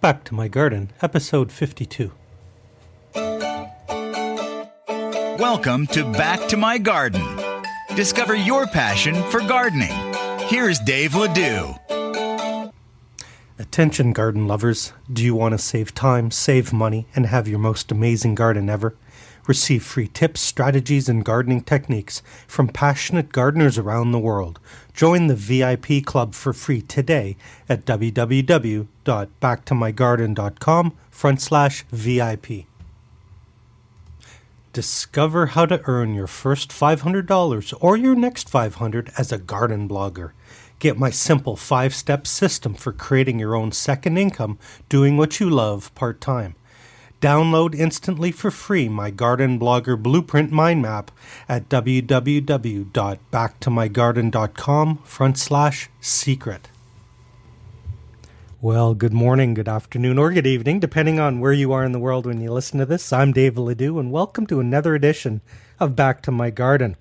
Back to My Garden, episode 52. Welcome to Back to My Garden. Discover your passion for gardening. Here's Dave Ledoux. Attention garden lovers, do you want to save time, save money, and have your most amazing garden ever? Receive free tips, strategies, and gardening techniques from passionate gardeners around the world. Join the VIP club for free today at www.backtomygarden.com/VIP. Discover how to earn your first $500 or your next $500 as a garden blogger. Get my simple 5-step system for creating your own second income doing what you love part-time. Download instantly for free my Garden Blogger Blueprint Mind Map at www.backtomygarden.com/secret. Well, good morning, good afternoon, or good evening, depending on where you are in the world when you listen to this. I'm Dave Ledoux, and welcome to another edition of Back to My Garden.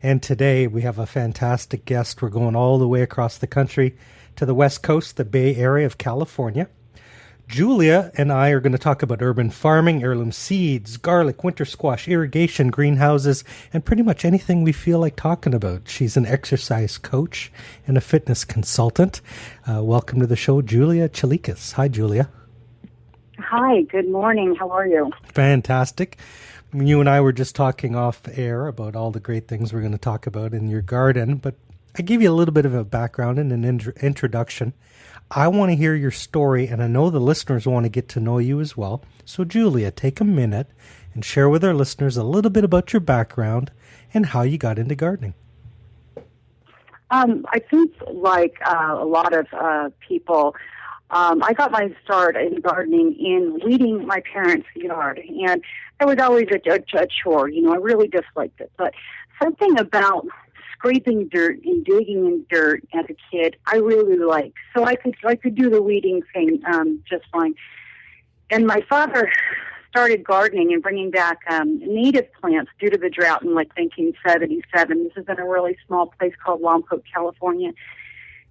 And today we have a fantastic guest. We're going all the way across the country to the West Coast, the Bay Area of California. Julia and I are going to talk about urban farming, heirloom seeds, garlic, winter squash, irrigation, greenhouses, and pretty much anything we feel like talking about. She's an exercise coach and a fitness consultant. Welcome to the show, Julia Chilicas. Hi, Julia. Hi, good morning. How are you? Fantastic. You and I were just talking off air about all the great things we're going to talk about in your garden, but I gave you a little bit of a background and an introduction. I want to hear your story, and I know the listeners want to get to know you as well. So, Julia, take a minute and share with our listeners a little bit about your background and how you got into gardening. I think, like a lot of people, I got my start in gardening in weeding my parents' yard, and it was always a chore. You know, I really disliked it, but something about scraping dirt and digging in dirt as a kid, I really liked. So I could do the weeding thing just fine. And my father started gardening and bringing back native plants due to the drought in like 1977. This is in a really small place called Lompoc, California.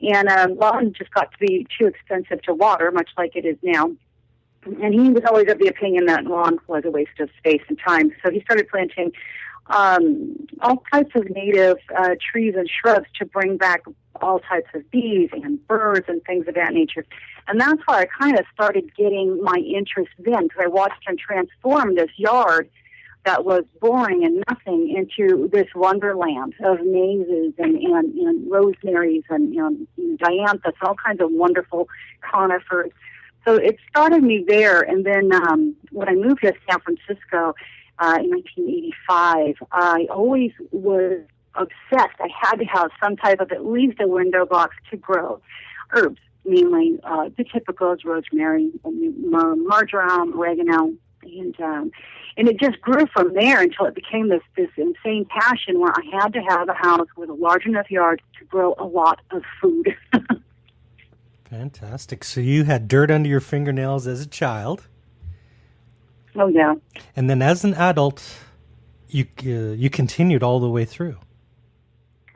And lawn just got to be too expensive to water, much like it is now. And he was always of the opinion that lawn was a waste of space and time. So he started planting all types of native trees and shrubs to bring back all types of bees and birds and things of that nature. And that's why I kind of started getting my interest then, because I watched him transform this yard that was boring and nothing into this wonderland of mazes and rosemaries and dianthus, all kinds of wonderful conifers. So it started me there. And then when I moved to San Francisco, in 1985, I always was obsessed. I had to have some type of at least a window box to grow herbs, mainly the typicals, rosemary, marjoram, oregano, and it just grew from there until it became this insane passion where I had to have a house with a large enough yard to grow a lot of food. Fantastic. So you had dirt under your fingernails as a child. Oh, yeah. And then as an adult, you continued all the way through.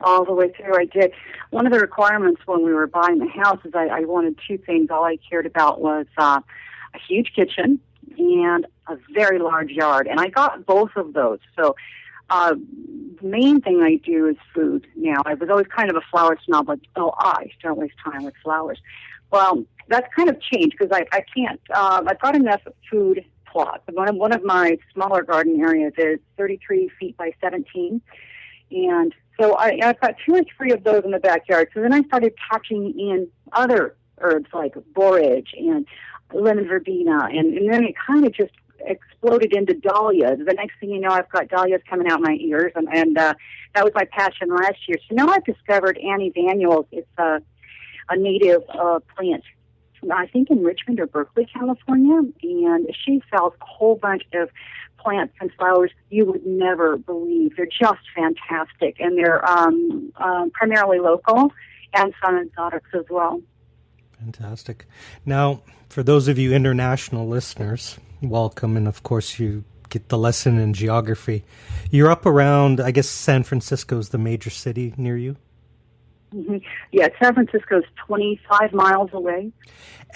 All the way through, I did. One of the requirements when we were buying the house is I wanted two things. All I cared about was a huge kitchen and a very large yard. And I got both of those. So the main thing I do is food now. I was always kind of a flower snob, like, I don't waste time with flowers. Well, that's kind of changed because I can't. I've got enough food plot. One of my smaller garden areas is 33 feet by 17. And so I've got 2 or 3 of those in the backyard. So then I started patching in other herbs like borage and lemon verbena. And then it kind of just exploded into dahlias. The next thing you know, I've got dahlias coming out my ears. And that was my passion last year. So now I've discovered Annie Vanuels. It's a native plant, I think in Richmond or Berkeley, California, and she sells a whole bunch of plants and flowers you would never believe. They're just fantastic, and they're primarily local and some exotics as well. Fantastic. Now, for those of you international listeners, welcome, and of course you get the lesson in geography. You're up around, I guess San Francisco is the major city near you? Yeah, San Francisco's 25 miles away.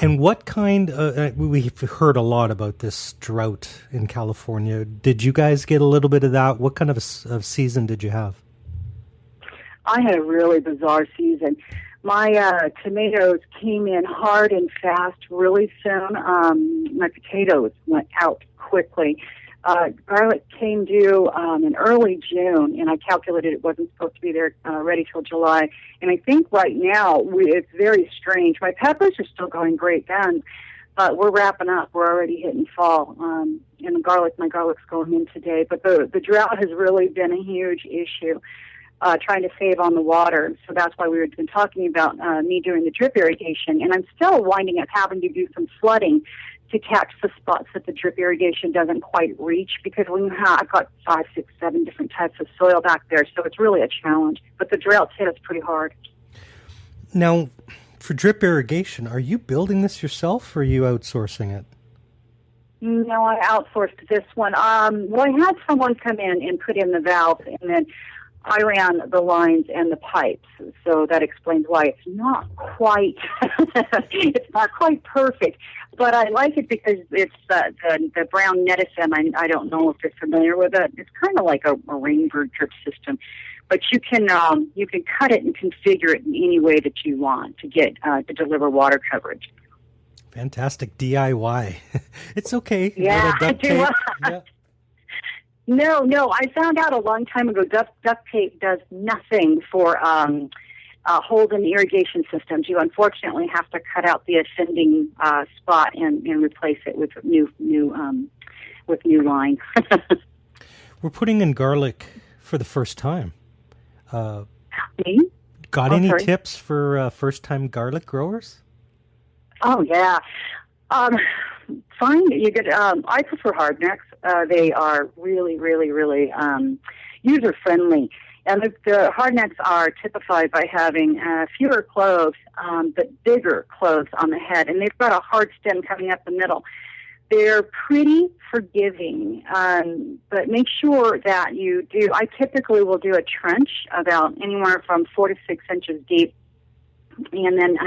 And what kind, we've heard a lot about this drought in California. Did you guys get a little bit of that? What kind of season did you have? I had a really bizarre season. My tomatoes came in hard and fast really soon. My potatoes went out quickly. Garlic came due in early June, and I calculated it wasn't supposed to be there ready till July. And I think right now it's very strange. My peppers are still going great guns, but we're wrapping up. We're already hitting fall. And my garlic's going in today. But the drought has really been a huge issue. Trying to save on the water. So that's why we've been talking about me doing the drip irrigation. And I'm still winding up having to do some flooding to catch the spots that the drip irrigation doesn't quite reach, because I've got 5, 6, 7 different types of soil back there. So it's really a challenge. But the drought's hit us pretty hard. Now, for drip irrigation, are you building this yourself or are you outsourcing it? No, I outsourced this one. Well, I had someone come in and put in the valve, and then I ran the lines and the pipes, so that explains why it's not quite perfect. But I like it because it's the brown neticum. I don't know if you're familiar with it. It's kind of like a rainbird drip system, but you can cut it and configure it in any way that you want to get to deliver water coverage. Fantastic DIY. It's okay. Yeah, duct tape. Yeah. No. I found out a long time ago duct tape does nothing for holes in the irrigation systems. You unfortunately have to cut out the ascending spot and replace it with new line. We're putting in garlic for the first time. Me? Got any tips for first-time garlic growers? Oh yeah. Fine. You get. I prefer hardnecks. They are really, really, really user friendly, and the hardnecks are typified by having fewer cloves, but bigger cloves on the head, and they've got a hard stem coming up the middle. They're pretty forgiving, but make sure that you do. I typically will do a trench about anywhere from 4 to 6 inches deep, and then.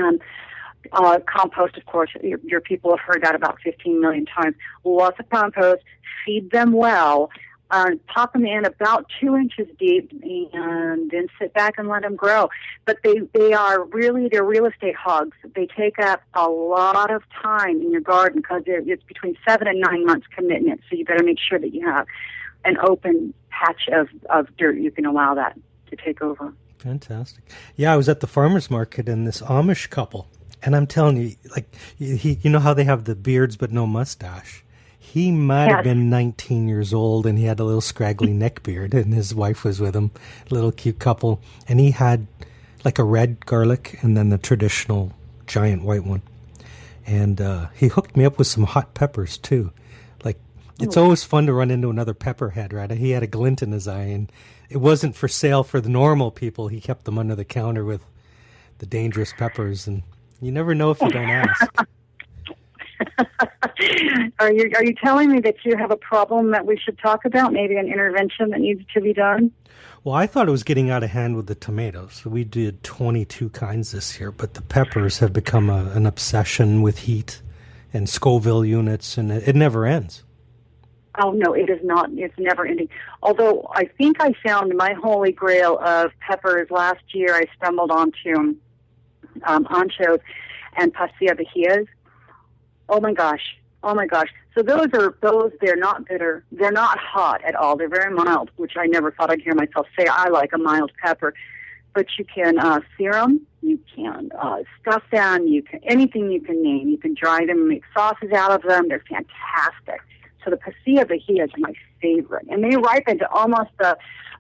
Compost, of course, your people have heard that about 15 million times. Lots of compost, feed them well, pop them in about 2 inches deep, and then sit back and let them grow. But they're real estate hogs. They take up a lot of time in your garden because it's between 7 and 9 months commitment. So you better make sure that you have an open patch of dirt you can allow that to take over. Fantastic. Yeah, I was at the farmer's market and this Amish couple. And I'm telling you, like, you know how they have the beards but no mustache? He might have been 19 years old, and he had a little scraggly neck beard, and his wife was with him, a little cute couple. And he had, like, a red garlic and then the traditional giant white one. And he hooked me up with some hot peppers, too. Like, it's always fun to run into another pepperhead, right? He had a glint in his eye, and it wasn't for sale for the normal people. He kept them under the counter with the dangerous peppers, and... You never know if you don't ask. Are you telling me that you have a problem that we should talk about? Maybe an intervention that needs to be done? Well, I thought it was getting out of hand with the tomatoes. We did 22 kinds this year, but the peppers have become an obsession with heat and Scoville units, and it never ends. Oh, no, it is not. It's never ending. Although I think I found my holy grail of peppers last year. I stumbled onto... anchos and pasilla vigias. Oh my gosh. So they're not bitter. They're not hot at all. They're very mild, which I never thought I'd hear myself say. I like a mild pepper. But you can sear them, you can stuff them, anything you can name. You can dry them and make sauces out of them. They're fantastic. So the pasilla vigias are my favorite. And they ripen to almost a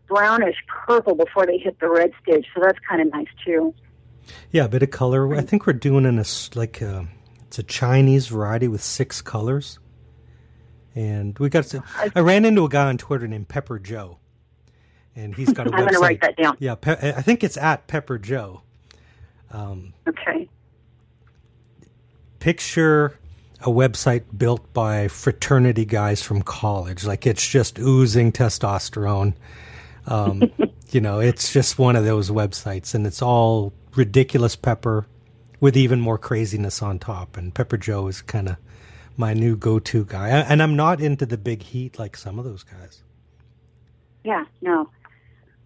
brownish purple before they hit the red stage. So that's kind of nice too. Yeah, a bit of color. I think we're doing it's a Chinese variety with 6 colors. And I ran into a guy on Twitter named Pepper Joe. And he's got a website. I'm going to write that down. Yeah, I think it's at Pepper Joe. Okay. Picture a website built by fraternity guys from college. Like, it's just oozing testosterone. It's just one of those websites, and it's all ridiculous pepper with even more craziness on top. And Pepper Joe is kind of my new go-to guy. And I'm not into the big heat like some of those guys. Yeah, no.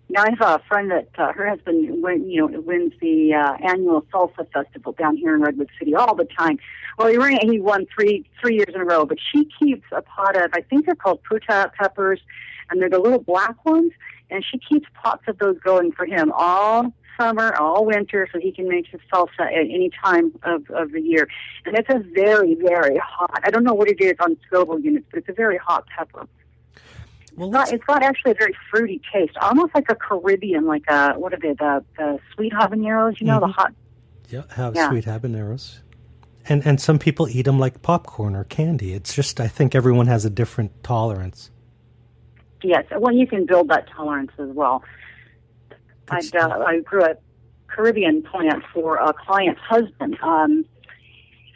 Now, I have a friend that her husband wins the annual salsa festival down here in Redwood City all the time. Well, he won three years in a row, but she keeps a pot of, I think they're called puta peppers, and they're the little black ones, and she keeps pots of those going for him all summer, all winter, so he can make his salsa at any time of the year. And it's a very, very hot, I don't know what it is on Scoville units, but it's a very hot pepper. Well, it's got actually a very fruity taste, almost like a Caribbean, like what are they, the sweet habaneros, the hot. Yeah, sweet habaneros. And some people eat them like popcorn or candy. It's just, I think everyone has a different tolerance. Yes, well, you can build that tolerance as well. I grew a Caribbean plant for a client's husband,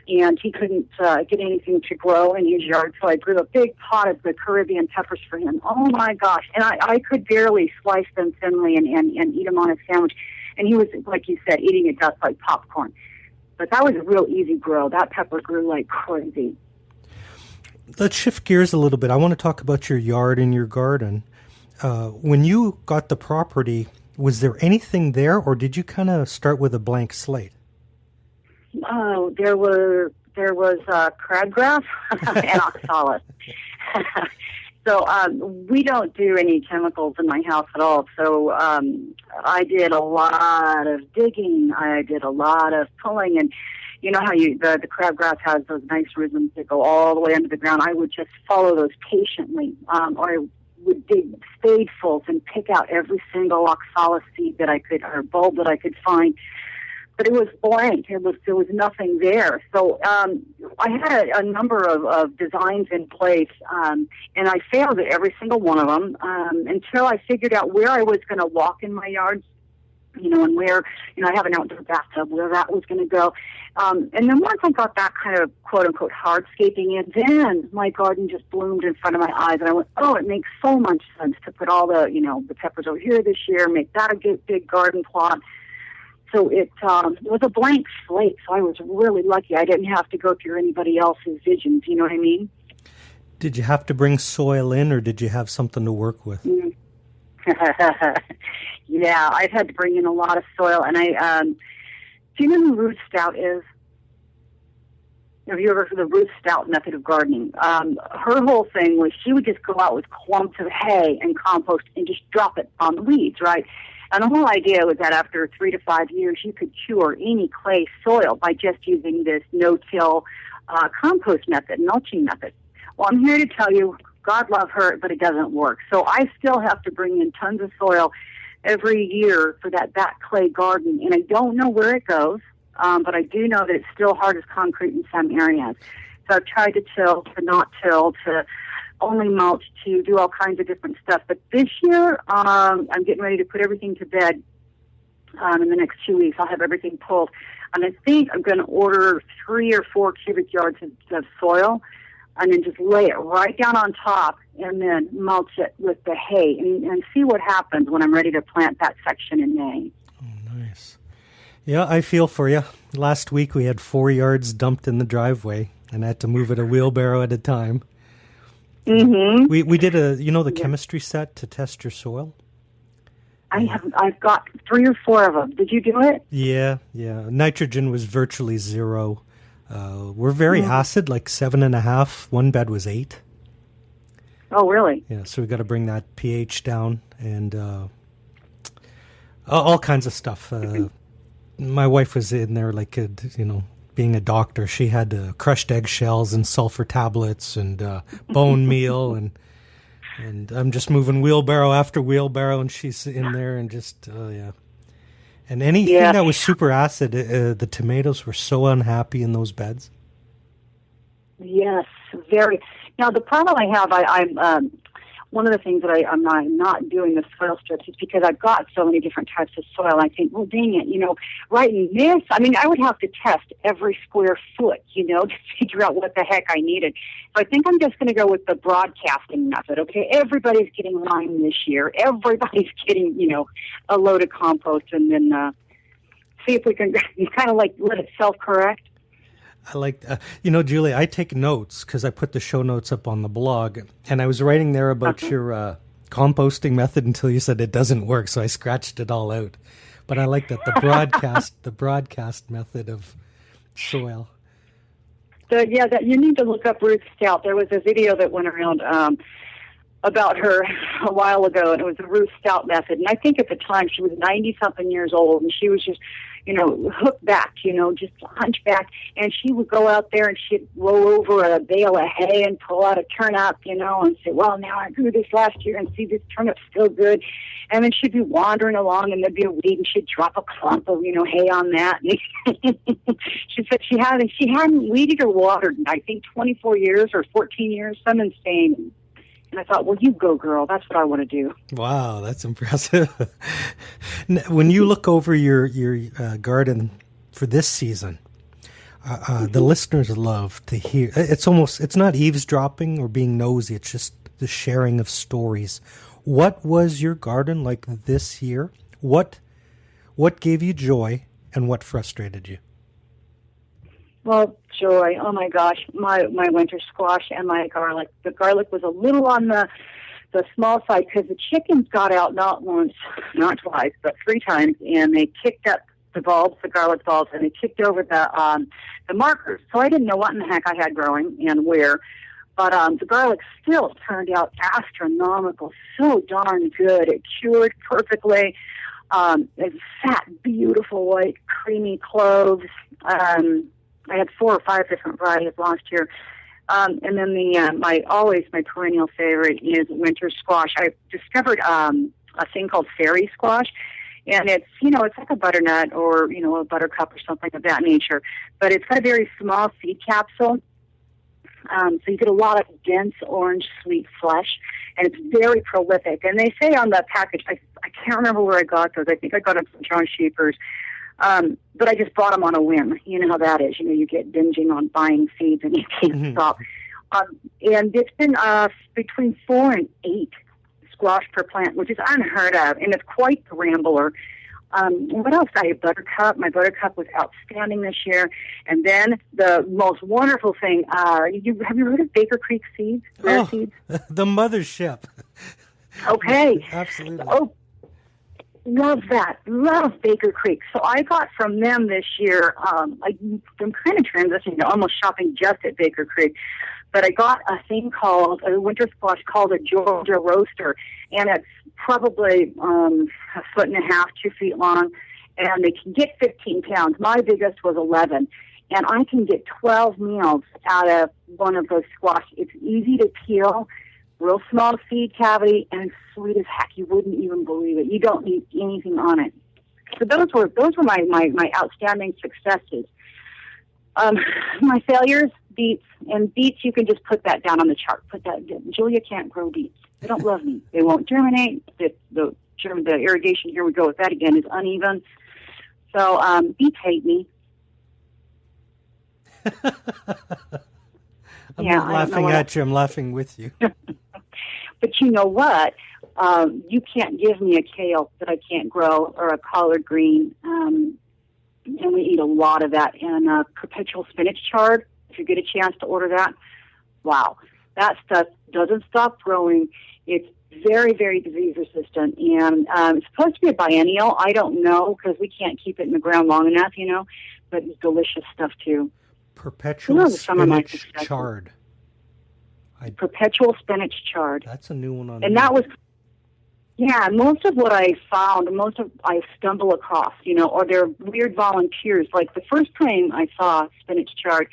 and he couldn't get anything to grow in his yard, so I grew a big pot of the Caribbean peppers for him. Oh, my gosh. And I could barely slice them thinly and eat them on a sandwich. And he was, like you said, eating it just like popcorn. But that was a real easy grow. That pepper grew like crazy. Let's shift gears a little bit. I want to talk about your yard and your garden. When you got the property, was there anything there, or did you kind of start with a blank slate? Oh, there was crabgrass and oxalis. So we don't do any chemicals in my house at all. So I did a lot of digging. I did a lot of pulling, and you know how the crabgrass has those nice rhythms that go all the way under the ground. I would just follow those patiently, or I would dig spadefuls and pick out every single oxalis seed that I could, or bulb that I could find. But it was blank. There was nothing there. So I had a number of designs in place, and I failed at every single one of them until I figured out where I was going to walk in my yard, and where, I have an outdoor bathtub, where that was going to go. And then once I got that kind of quote-unquote hardscaping in, then my garden just bloomed in front of my eyes. And I went, oh, it makes so much sense to put all the, the peppers over here this year, make that a big garden plot. So it was a blank slate, so I was really lucky. I didn't have to go through anybody else's visions, you know what I mean? Did you have to bring soil in, or did you have something to work with? Yeah, I've had to bring in a lot of soil. And do you know who Ruth Stout is? Have you ever heard of the Ruth Stout Method of gardening? Her whole thing was she would just go out with clumps of hay and compost and just drop it on the weeds, right? And the whole idea was that after 3 to 5 years, you could cure any clay soil by just using this no-till compost method, mulching method. Well, I'm here to tell you, God love her, but it doesn't work. So I still have to bring in tons of soil every year for that clay garden. And I don't know where it goes, but I do know that it's still hard as concrete in some areas. So I've tried to till, to not till, to only mulch, to do all kinds of different stuff. But this year, I'm getting ready to put everything to bed. In the next 2 weeks, I'll have everything pulled. And I think I'm going to order 3 or 4 cubic yards of soil and then just lay it right down on top and then mulch it with the hay and see what happens when I'm ready to plant that section in May. Oh, nice. Yeah, I feel for you. Last week we had 4 yards dumped in the driveway, and I had to move it a wheelbarrow at a time. Mm-hmm. We did the chemistry set to test your soil. I've got 3 or 4 of them. Did you do it? Yeah. Nitrogen was virtually 0. We're very acid, like 7.5. One bed was 8. Oh, really? Yeah, so we got to bring that pH down and all kinds of stuff. My wife was in there, like, being a doctor. She had crushed eggshells and sulfur tablets and bone meal, and I'm just moving wheelbarrow after wheelbarrow, and she's in there and just, yeah. And anything that was super acid, the tomatoes were so unhappy in those beds. Yes, very. Now, the problem I have, one of the things that I'm not doing the soil strips is because I've got so many different types of soil. I think, well, dang it, right in this, I mean, I would have to test every square foot, to figure out what the heck I needed. So I think I'm just going to go with the broadcasting method, okay? Everybody's getting lime this year. Everybody's getting, a load of compost, and then see if we can kind of like let it self-correct. I like, Julie, I take notes because I put the show notes up on the blog, and I was writing there about your composting method until you said it doesn't work, so I scratched it all out. But I like that the broadcast method of soil. That you need to look up Ruth Stout. There was a video that went around about her a while ago, and it was the Ruth Stout method. And I think at the time she was 90-something years old, and she was just hooked back, just hunchback, and she would go out there and she'd roll over a bale of hay and pull out a turnip, and say, well, now I grew this last year and see this turnip's still good. And then she'd be wandering along and there'd be a weed and she'd drop a clump of, hay on that. She said she hadn't weeded or watered in, I think, 24 years or 14 years, some insane. And I thought, well, you go, girl. That's what I want to do. Wow, that's impressive. When you look over your garden for this season, the listeners love to hear. It's not eavesdropping or being nosy. It's just the sharing of stories. What was your garden like this year? What gave you joy, and what frustrated you? Well, joy. Oh, my gosh. My winter squash and my garlic. The garlic was a little on the small side because the chickens got out not once, not twice, but 3 times, and they kicked up the bulbs, the garlic bulbs, and they kicked over the markers. So I didn't know what in the heck I had growing and where. But the garlic still turned out astronomical, so darn good. It cured perfectly. It's fat, beautiful, white, creamy cloves. I had 4 or 5 different varieties last year. And then my perennial favorite is winter squash. I discovered a thing called faerie squash, and it's like a butternut or a buttercup or something of that nature, but it's got a very small seed capsule. So you get a lot of dense orange sweet flesh, and it's very prolific. And they say on the package, I can't remember where I got those. I think I got them from John Sheepers. But I just bought them on a whim. You know how that is. You get binging on buying seeds and you can't stop. And it's been between 4 and 8 squash per plant, which is unheard of, and it's quite the rambler. What else? I had buttercup. My buttercup was outstanding this year. And then the most wonderful thing, have you heard of Baker Creek seeds? Rare seeds? The mothership. Okay. Absolutely. Oh, love that. Love Baker Creek. So I got from them this year, I'm kind of transitioning to almost shopping just at Baker Creek, but I got a thing called a winter squash called a Georgia roaster, and it's probably 1.5 foot, 2 feet long, and they can get 15 pounds. My biggest was 11, and I can get 12 meals out of one of those squash. It's easy to peel, real small seed cavity, and sweet as heck. You wouldn't even believe it. You don't need anything on it. So those were my outstanding successes. My failures, beets. And beets, you can just put that down on the chart. Julia can't grow beets. They don't love me. They won't germinate. The irrigation, here we go with that again, is uneven. So beets hate me. I'm not laughing at you. I'm laughing with you. But you know what? You can't give me a kale that I can't grow or a collard green. And we eat a lot of that. And perpetual spinach chard, if you get a chance to order that, wow. That stuff doesn't stop growing. It's very, very disease resistant. And it's supposed to be a biennial. I don't know because we can't keep it in the ground long enough, But it's delicious stuff, too. Perpetual spinach chard. Perpetual spinach chard. That's a new one on. And that was, most of what I found, I stumble across, or they're weird volunteers. Like the first time I saw spinach chard,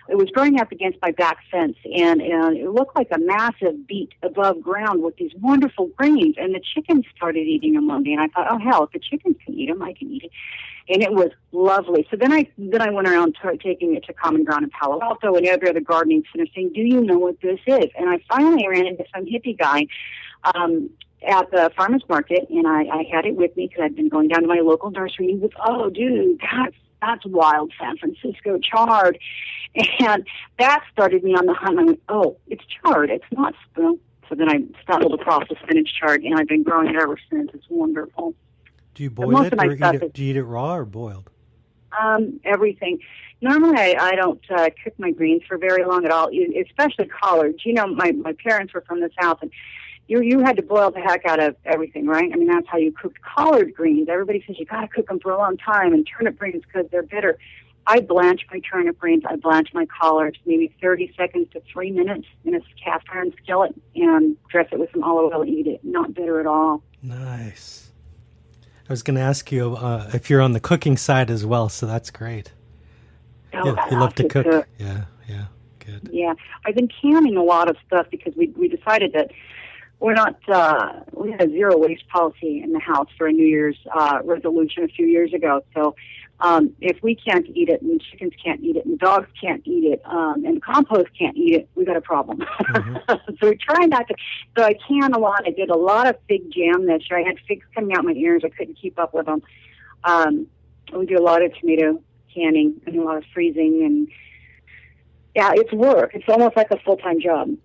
it was growing up against my back fence, and it looked like a massive beet above ground with these wonderful greens. And the chickens started eating them one day, and I thought, oh hell, if the chickens can eat them, I can eat it. And it was lovely. So then I went around taking it to Common Ground in Palo Alto and every other gardening center, saying, do you know what this is? And I finally ran into some hippie guy at the farmer's market, and I had it with me because I'd been going down to my local nursery. And he was, oh, dude, that's wild San Francisco chard. And that started me on the hunt. I went, oh, it's chard. It's not spoon. So then I stumbled across the spinach chard, and I've been growing it ever since. It's wonderful. Do you boil it or eat it? Do you eat it raw or boiled? Everything. Normally, I don't cook my greens for very long at all, especially collards. You know, my parents were from the South, and you had to boil the heck out of everything, right? I mean, that's how you cooked collard greens. Everybody says you got to cook them for a long time, and turnip greens because they're bitter. I blanch my turnip greens. I blanch my collards maybe 30 seconds to 3 minutes in a cast iron skillet and dress it with some olive oil and eat it. Not bitter at all. Nice. I was going to ask you if you're on the cooking side as well, so that's great. Oh, yeah, you love to cook. Yeah, good. Yeah, I've been canning a lot of stuff because we decided that we're not, we had a zero waste policy in the house for a New Year's resolution a few years ago. So if we can't eat it, and chickens can't eat it, and dogs can't eat it, and the compost can't eat it, we got a problem. Mm-hmm. So we try not to. So I can a lot. I did a lot of fig jam this year. I had figs coming out my ears. I couldn't keep up with them. We do a lot of tomato canning and a lot of freezing, and yeah, it's work. It's almost like a full-time job.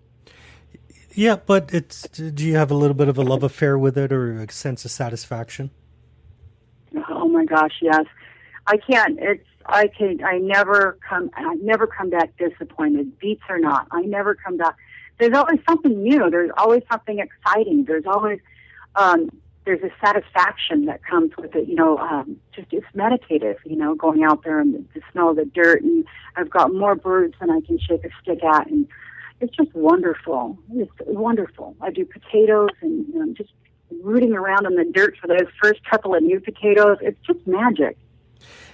Yeah, but do you have a little bit of a love affair with it or a sense of satisfaction? Oh my gosh, yes. I can't. I never come back disappointed. Beets or not, I never come back. There's always something new. There's always something exciting. There's always there's a satisfaction that comes with it. You know, just it's meditative. You know, going out there and the smell of the dirt, and I've got more birds than I can shake a stick at, and it's just wonderful. It's wonderful. I do potatoes and just rooting around in the dirt for those first couple of new potatoes. It's just magic.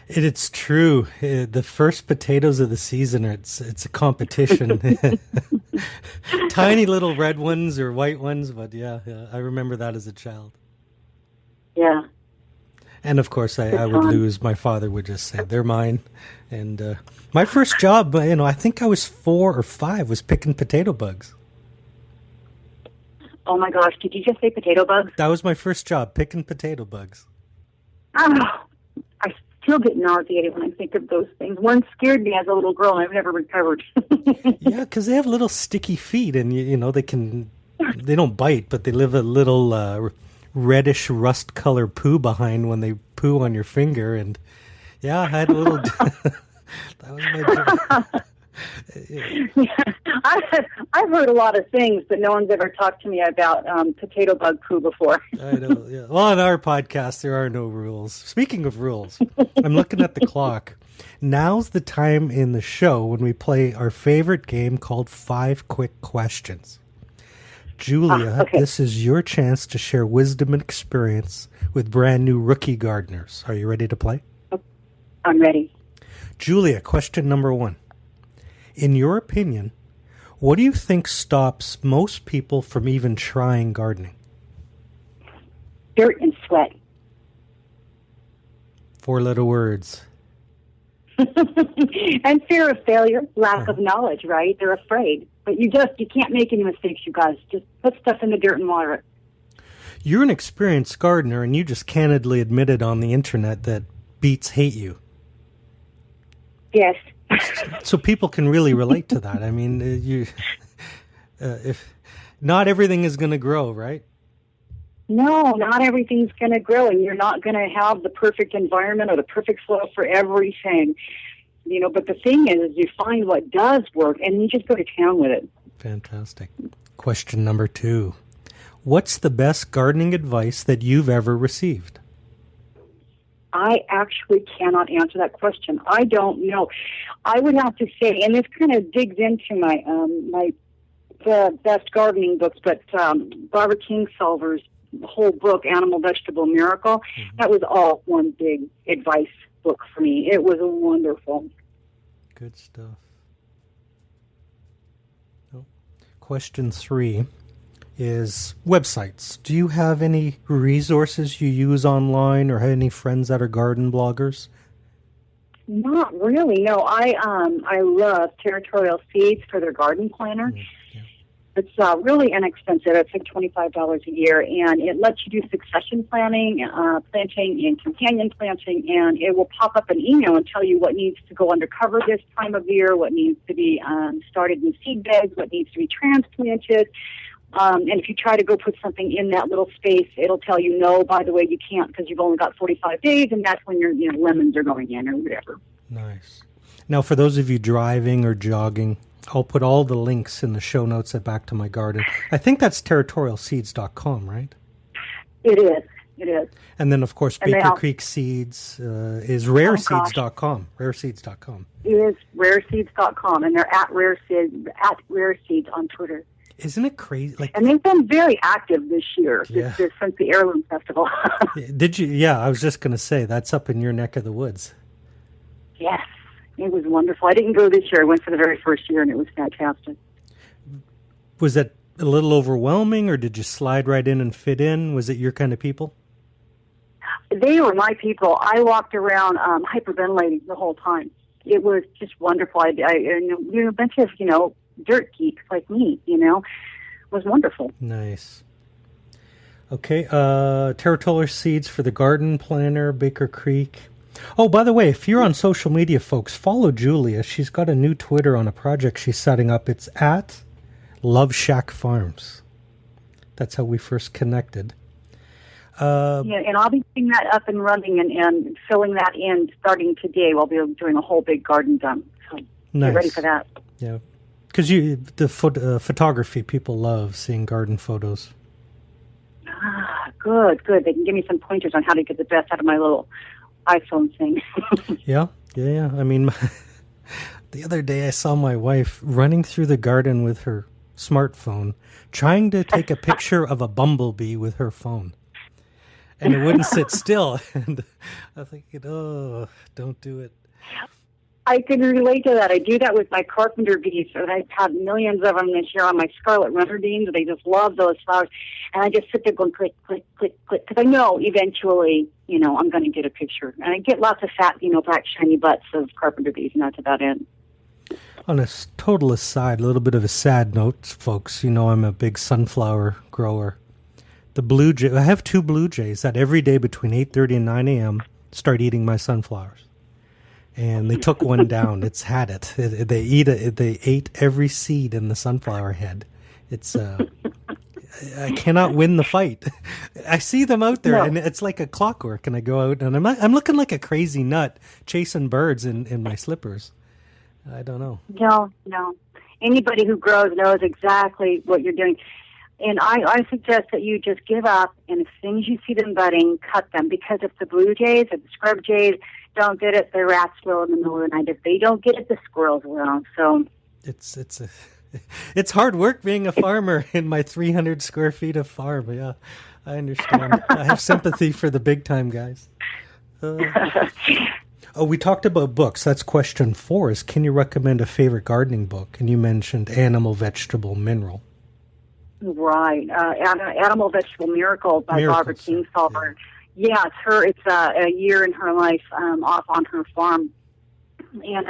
It's true. The first potatoes of the season, it's a competition. Tiny little red ones or white ones, but yeah, I remember that as a child. Yeah. And of course, I would lose. My father would just say, they're mine. And my first job, I think I was 4 or 5, was picking potato bugs. Oh my gosh, did you just say potato bugs? That was my first job, picking potato bugs. Oh, I still get nauseated when I think of those things. One scared me as a little girl, and I've never recovered. Yeah, because they have little sticky feet, and they don't bite, but they leave a little reddish rust color poo behind when they poo on your finger. And yeah, I had a little. That was my job. Yeah, I've heard a lot of things, but no one's ever talked to me about potato bug poo before. I know. Yeah. Well, on our podcast, there are no rules. Speaking of rules, I'm looking at the clock. Now's the time in the show when we play our favorite game called 5 Quick Questions. Julia, okay. This is your chance to share wisdom and experience with brand new rookie gardeners. Are you ready to play? I'm ready. Julia, question number 1. In your opinion, what do you think stops most people from even trying gardening? Dirt and sweat. 4 little words. And fear of failure, lack of knowledge, right? They're afraid. But you can't make any mistakes, you guys. Just put stuff in the dirt and water it. You're an experienced gardener, and you just candidly admitted on the internet that beets hate you. Yes. So people can really relate to that. I mean, if not everything is going to grow, right? No, not everything's going to grow, and you're not going to have the perfect environment or the perfect soil for everything. But the thing is you find what does work, and you just go to town with it. Fantastic. Question number 2. What's the best gardening advice that you've ever received? I actually cannot answer that question. I don't know. I would have to say, and this kind of digs into my the best gardening books, but Barbara Kingsolver's whole book, Animal Vegetable Miracle, that was all one big advice book for me. It was wonderful. Good stuff. Question 3 is websites. Do you have any resources you use online or have any friends that are garden bloggers? Not really. No, I love Territorial Seeds for their garden planner. Yeah. It's really inexpensive. It's like $25 a year, and it lets you do succession planting, planting, and companion planting, and it will pop up an email and tell you what needs to go under cover this time of year, what needs to be started in seed beds, what needs to be transplanted. And if you try to go put something in that little space, it'll tell you, no, by the way, you can't because you've only got 45 days, and that's when your lemons are going in or whatever. Nice. Now, for those of you driving or jogging, I'll put all the links in the show notes at BackToMyGarden. I think that's territorialseeds.com, right? It is. It is. And then, of course, Baker Creek Seeds is rareseeds.com. Rareseeds.com. It is rareseeds.com, and they're at rareseeds on Twitter. Isn't it crazy? And they've been very active this year, since the Heirloom Festival. Did you? Yeah, I was just going to say, that's up in your neck of the woods. Yes, it was wonderful. I didn't go this year. I went for the very first year, and it was fantastic. Was that a little overwhelming, or did you slide right in and fit in? Was it your kind of people? They were my people. I walked around hyperventilating the whole time. It was just wonderful. A bunch of, dirt geeks like me, it was wonderful. Nice. Okay, Territorial Seeds for the garden planner, Baker Creek. Oh, by the way, if you're on social media, folks, follow Julia. She's got a new Twitter on a project she's setting up. It's at Love Shack Farms. That's how we first connected. And I'll be getting that up and running and filling that in starting today. We'll be doing a whole big garden dump. So nice. Get ready for that. Yeah. Because the photography, people love seeing garden photos. Good. They can give me some pointers on how to get the best out of my little iPhone thing. Yeah. I mean, the other day I saw my wife running through the garden with her smartphone, trying to take a picture of a bumblebee with her phone. And it wouldn't sit still. And I was thinking, oh, don't do it. I can relate to that. I do that with my carpenter bees, and I've had millions of them this year on my scarlet renardines. They just love those flowers. And I just sit there going click, click, click, click, because I know eventually, I'm going to get a picture. And I get lots of fat, black shiny butts of carpenter bees, and that's about it. On a total aside, a little bit of a sad note, folks. I'm a big sunflower grower. I have 2 blue jays that every day between 8:30 and 9 a.m. start eating my sunflowers. And they took one down. It's had it. They ate every seed in the sunflower head. It's I cannot win the fight. I see them out there, and it's like a clockwork. And I go out, and I'm looking like a crazy nut chasing birds in my slippers. I don't know. No. Anybody who grows knows exactly what you're doing. And I suggest that you just give up, and as soon as you see them budding, cut them. Because if the blue jays or the scrub jays don't get it, the rats will in the middle of the night. If they don't get it, the squirrels will. So it's hard work being a farmer in my 300 square feet of farm. Yeah, I understand. I have sympathy for the big time guys. We talked about books. That's question 4 is, can you recommend a favorite gardening book? And you mentioned Animal, Vegetable, Mineral. Right. Animal, Vegetable, Miracle by Barbara Kingsolver. Yeah, it's her. It's a year in her life off on her farm. And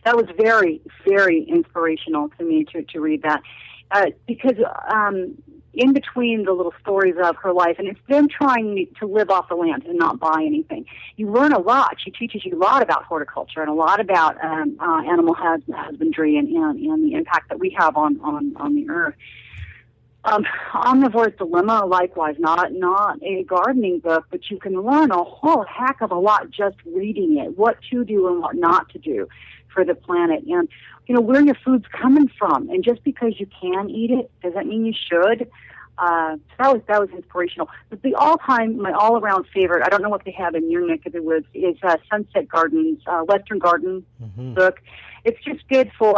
that was very, very inspirational to me to read that. Because in between the little stories of her life, and it's them trying to live off the land and not buy anything, you learn a lot. She teaches you a lot about horticulture and a lot about animal husbandry and the impact that we have on the earth. Omnivore's Dilemma, likewise, not a gardening book, but you can learn a whole heck of a lot just reading it, what to do and what not to do for the planet, and where your food's coming from. And just because you can eat it doesn't mean you should. That was inspirational. But my all-around favorite, I don't know what they have in your neck of the woods, is Sunset Garden's Western Garden book. It's just good for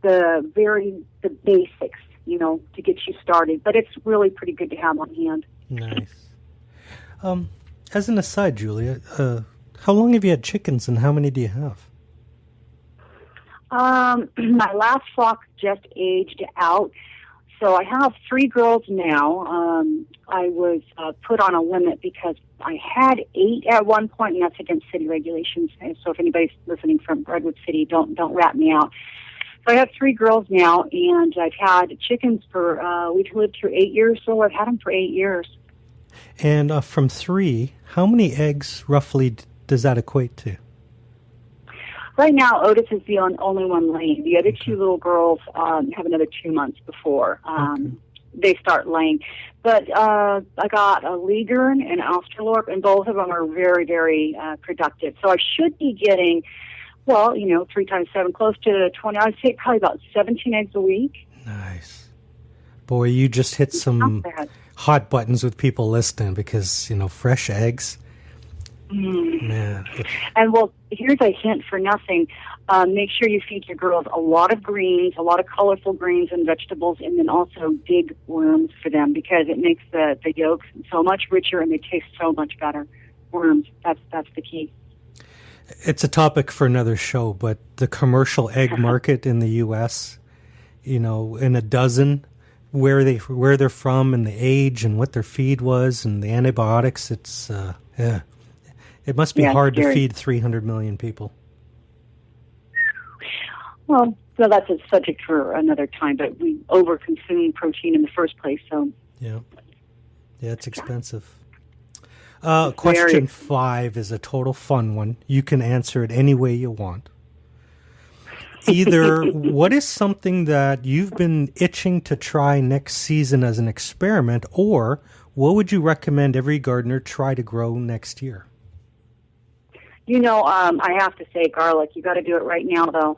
the basics, to get you started. But it's really pretty good to have on hand. Nice. As an aside, Julia, how long have you had chickens and how many do you have? My last flock just aged out. So I have 3 girls now. I was put on a limit because I had 8 at one point, and that's against city regulations. So if anybody's listening from Redwood City, don't rat me out. So I have 3 girls now, and I've had chickens for, we've lived through 8 years, so I've had them for 8 years. And from 3, how many eggs roughly does that equate to? Right now, Otis is the only one laying. The other 2 little girls have another 2 months before they start laying. But I got a Leghorn and Australorp, and both of them are very, very productive. So I should be getting, 3 times 7, close to 20. I'd say probably about 17 eggs a week. Nice. Boy, you just hit some hot buttons with people listening because, fresh eggs. Man. And here's a hint for nothing. Make sure you feed your girls a lot of greens, a lot of colorful greens and vegetables, and then also dig worms for them because it makes the yolks so much richer and they taste so much better. Worms, that's the key. It's a topic for another show, but the commercial egg market in the U.S., in a dozen, where they're from and the age and what their feed was and the antibiotics, it's It must be hard to feed 300 million people. Well, that's a subject for another time, but we overconsume protein in the first place, so... Yeah, it's expensive. Question 5 is a total fun one. You can answer it any way you want. Either what is something that you've been itching to try next season as an experiment, or what would you recommend every gardener try to grow next year? I have to say garlic. You got to do it right now, though.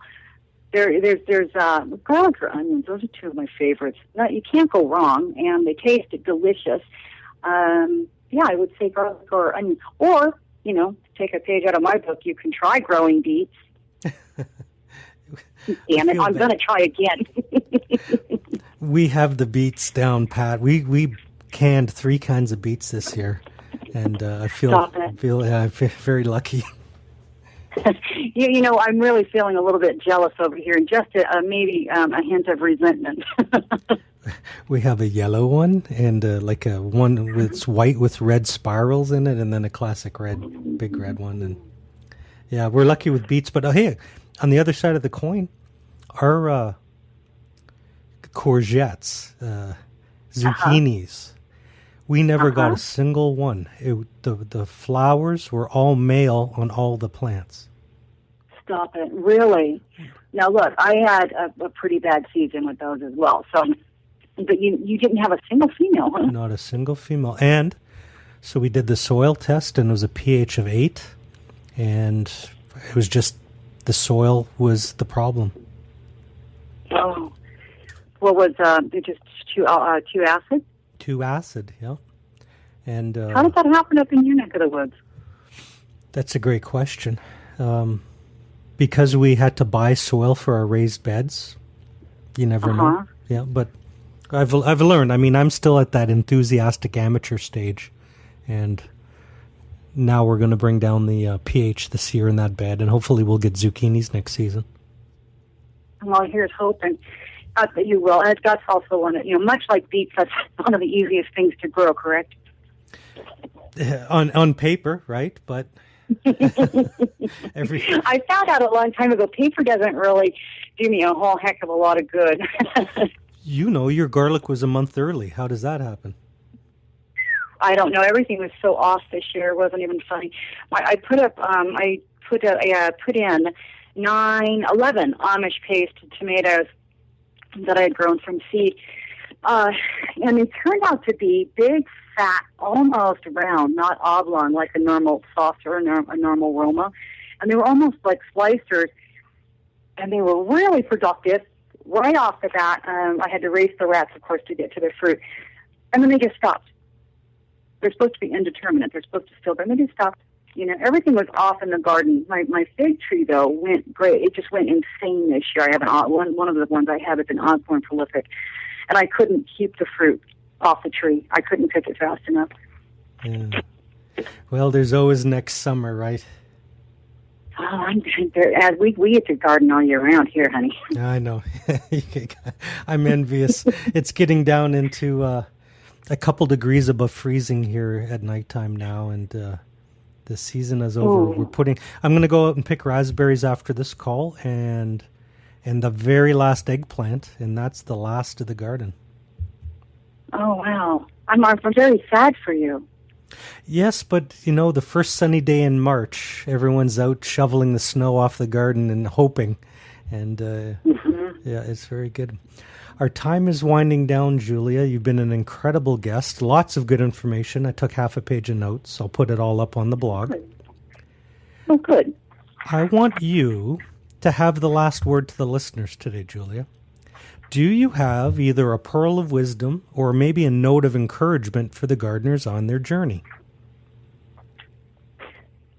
There's garlic or onions. Those are 2 of my favorites. Now, you can't go wrong, and they taste delicious. I would say garlic or onions. Or, take a page out of my book. You can try growing beets. Damn it, I'm going to try again. We have the beets down pat. We canned 3 kinds of beets this year. And I feel very lucky. I'm really feeling a little bit jealous over here, and just maybe a hint of resentment. We have a yellow one, and like a one that's white with red spirals in it, and then a classic big red one. And yeah, we're lucky with beets. But hey, on the other side of the coin, our courgettes, zucchinis. We never got a single one. The flowers were all male on all the plants. Stop it. Really? Now, look, I had a pretty bad season with those as well. So, but you didn't have a single female, huh? Not a single female. And so we did the soil test, and it was a pH of 8. And it was just the soil was the problem. Oh. What was it just too acid? Too acid, yeah. And how did that happen up in your neck of the woods? That's a great question. Because we had to buy soil for our raised beds, you never know. Yeah, but I've learned. I mean, I'm still at that enthusiastic amateur stage, and now we're going to bring down the pH this year in that bed, and hopefully we'll get zucchinis next season. Well, here's hoping. That you will, and that's also one that, much like beets, that's one of the easiest things to grow, correct? On paper, right? But I found out a long time ago, paper doesn't really do me a whole heck of a lot of good. Your garlic was a month early. How does that happen? I don't know. Everything was so off this year. It wasn't even funny. I put in 11 Amish paste tomatoes that I had grown from seed. And it turned out to be big, fat, almost round, not oblong like a normal saucer, a normal Roma. And they were almost like slicers. And they were really productive. Right off the bat, I had to race the rats, of course, to get to their fruit. And then they just stopped. They're supposed to be indeterminate. They're supposed to still, but they just stopped. Everything was off in the garden. My fig tree, though, went great. It just went insane this year. I have one of the ones I have is an Osborne prolific, and I couldn't keep the fruit off the tree. I couldn't pick it fast enough. Yeah. Well, there's always next summer, right? Oh, we get to garden all year round here, honey. I know. I'm envious. It's getting down into a couple degrees above freezing here at nighttime now, and the season is over. Ooh. I'm going to go out and pick raspberries after this call, and the very last eggplant, and that's the last of the garden. Oh, wow. I'm very sad for you. Yes, but, the first sunny day in March, everyone's out shoveling the snow off the garden and hoping. And, yeah, it's very good. Our time is winding down, Julia. You've been an incredible guest. Lots of good information. I took half a page of notes. I'll put it all up on the blog. Oh, good. I want you to have the last word to the listeners today, Julia. Do you have either a pearl of wisdom or maybe a note of encouragement for the gardeners on their journey?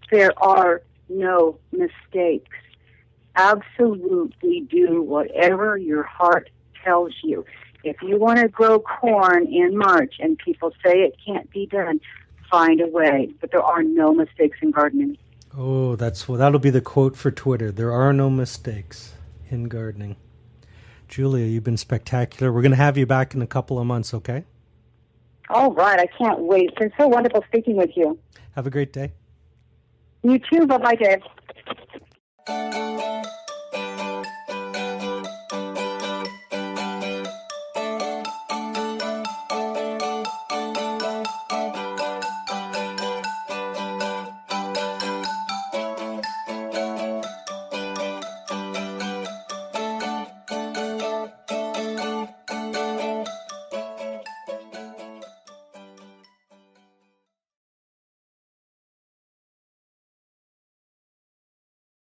There are no mistakes. Absolutely do whatever your heart tells you. If you want to grow corn in March and people say it can't be done, find a way. But there are no mistakes in gardening. Oh, that'll be the quote for Twitter. There are no mistakes in gardening. Julia, you've been spectacular. We're going to have you back in a couple of months, okay? All right. I can't wait. It's been so wonderful speaking with you. Have a great day. You too. Bye-bye, Dave.